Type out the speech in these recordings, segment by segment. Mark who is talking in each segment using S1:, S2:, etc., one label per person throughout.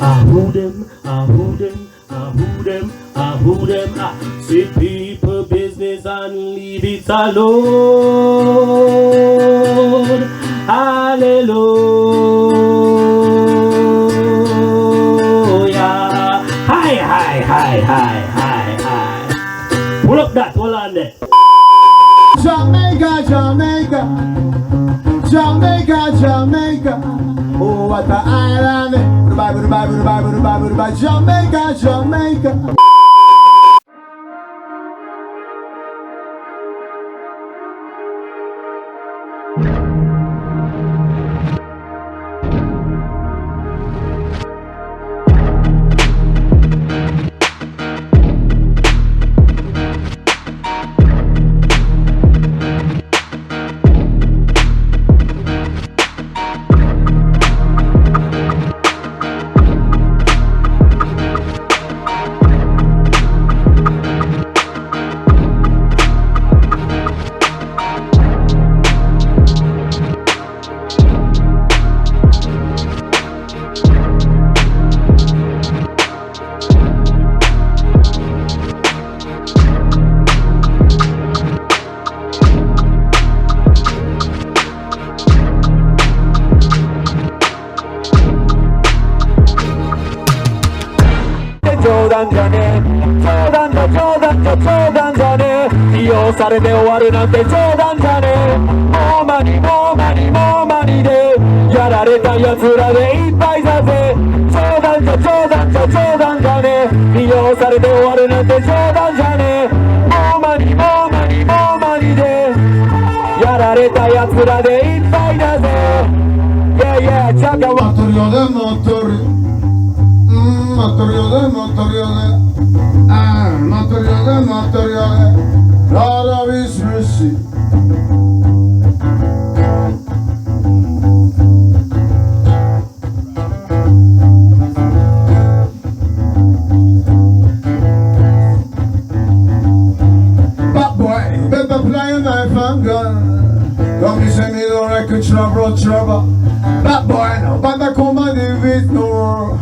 S1: I who them, I who them, I who them, I who them. I see people business and leave it alone. Hallelujah. Hi, hi, hi, hi, hi, hi. Pull up that, hold on there.
S2: Jamaica, Jamaica, Jamaica, Jamaica. Oh, what the island. Jamaica, Jamaica.
S3: 冗談じゃねえ冗談だ冗談だ冗談じゃねえ利用されて終わるなんて冗談じゃねえもうマニもうマニもうマニでやられたやつらでいっぱいだぜ冗談じゃ冗談じゃ冗談じゃねえ利用されて終わるなんて冗談じゃねえもうマニもうマニもうマニでやられたやつらでいっぱいだぜ Yeah yeah チャカは
S2: Materiale, Lord of His mercy. But boy, better play a knife and gun. Don't be saying me don't reckon trouble. But boy, no, but I come and live it no.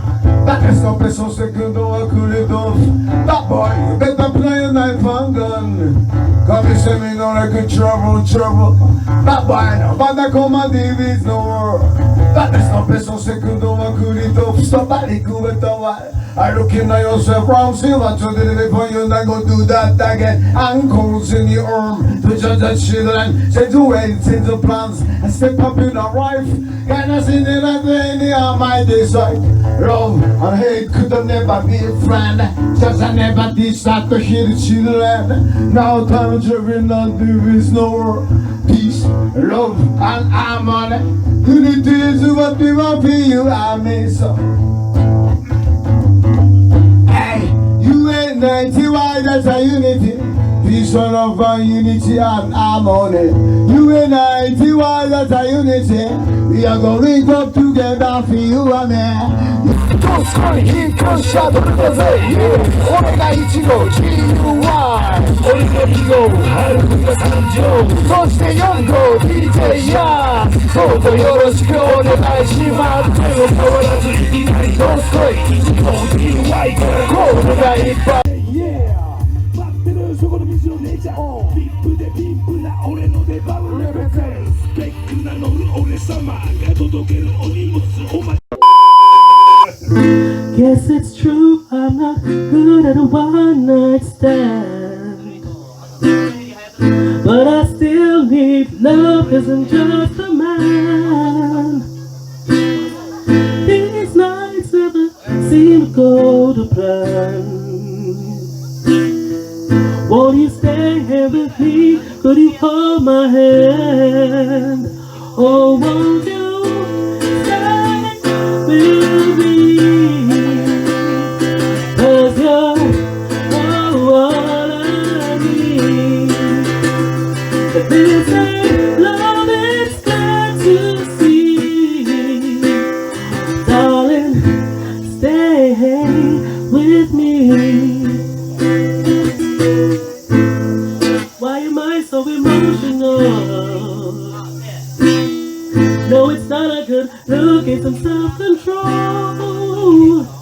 S2: That is no person second or cool it off. That boy, you better play a knife and gun. Come and say me no like a trouble. That boy, no, but I come and live it no more. That is no person second or cool it off. Stop at the cool it while I look in yourself round, see what you did before you not go do that again. Ankles in your arm to judge the children. Say do it, change the plans and step up in a life. Can I see the any on my side? Love and hate could have never be a friend. Just I never decide to hear the children. Now time driven and do is no peace, love and harmony. Unity is what we want for you and me so. Hey, you ain't 90, why that's a unity. Peace and love and unity and harmony. You ain't 90, why that's a unity. We are gonna link up together for you and me. どすこい引っ越しちゃどれだぜ俺が1号 GUY 俺が2号ハルクが3号そして4号 DJ やどうぞよろしくお願いします手を変わらずいきなりどすこい1号 GUY からコールがいっぱい Yeah 待ってるそこの道の姉ちゃんビップでピンプな俺の出番レベルスペックな乗る俺様が届けるお荷物お前
S1: Guess it's true, I'm not good at a one night stand. But I still need love, isn't just a man. These nights never seem to go to plan. Won't you stay here with me? Could you hold my hand? Oh, won't you stay with me? This ain't love, it's glad to see. Darling, stay with me. Why am I so emotional? No, it's not a good look, it's some self-control.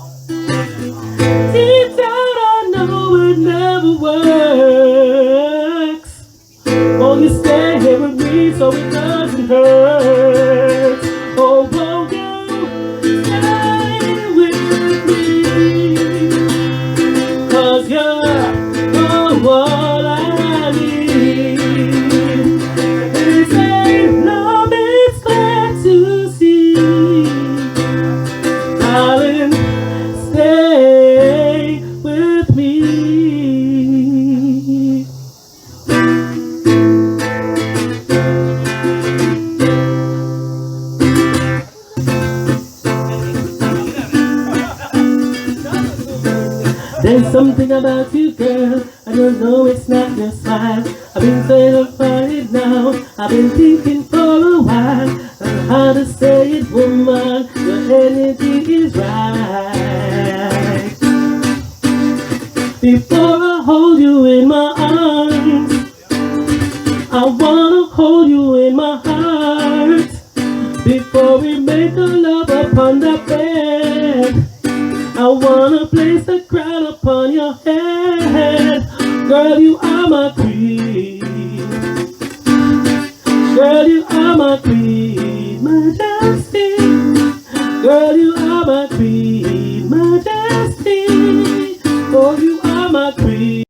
S1: There's something about you, girl. I don't know, it's not your smile. I've been trying to find it now. I've been thinking for a while on how to say it, woman. Your energy is right. Before I hold you in my arms, I wanna hold you in my heart. Before we make a love upon the bed, I wanna place the crown upon your head. Girl, you are my queen. Girl, you are my queen, majesty. Girl, you are my queen, majesty. Oh, you are my queen.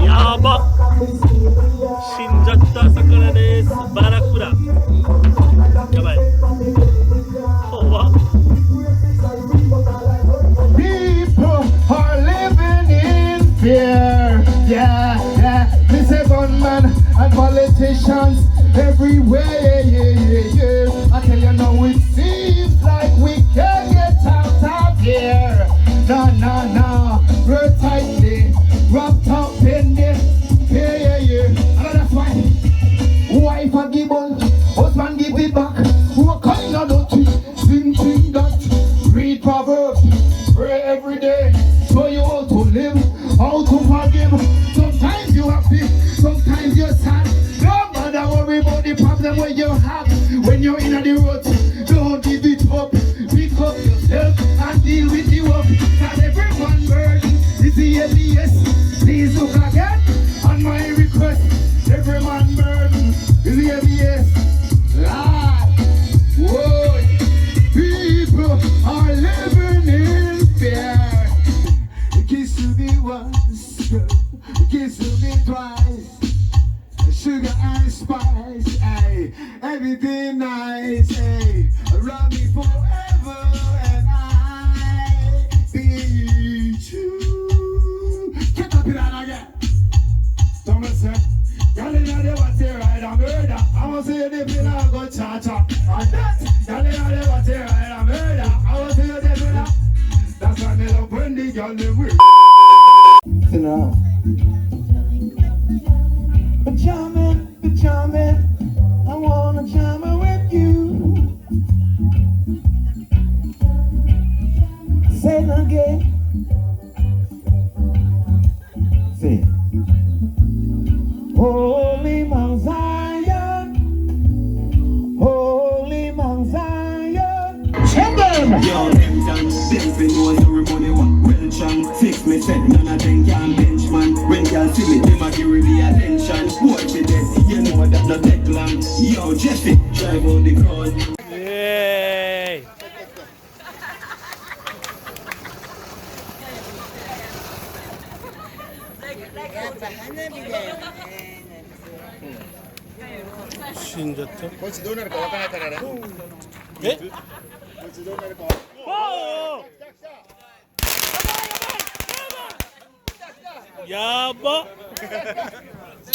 S1: 야바 신작다 사카나 데스 바라쿠라 야바이 오와
S2: People are living in fear. Yeah, yeah. Me say gunmen and politicians everywhere. Yeah. I tell you now, it seems like we can't get out of here. No. We're tightly wrapped up in this. Yeah. And that's why wife a give up, husband give it back. What kind of dirty thing that? Read Proverbs, pray every day. Show you how to live, how to forgive. Sometimes you happy, sometimes you're sad. No matter worry about the problem when you have. When you're in the road, don't give it up. Pick up yourself and deal with the work. Not everyone burden is the ABS. Please look again on my request. Every man burden is the ABS. Lord, whoa, people are living in fear. Kiss to me once, kiss to me twice. Sugar and spice, ay, everything nice, ay. Around me forever and I be true. Get up in that again. Thomas, y'all in there what's here right on murder. I want to see you dip in a go cha-cha. And that, y'all in there what's here right on murder. I want to see you dip in a. That's why they love when the girl live with. Sit around. Charming, I wanna charm her with you. Say it again. Say it. Holy Mount Zion, Holy Mount Zion. Send them!
S4: Yo, them done, them fin know ceremony what well chant. 6 me said none of them can bench man. When y'all see me, them a give me the attention. Boy, me dead, you know that no take long. Yo, Jesse, drive out the crowd.
S1: Yay! 신졌죠?
S5: こいつどうなるかわからないからね。
S1: え？
S5: こいつどうなるか。
S1: やばっ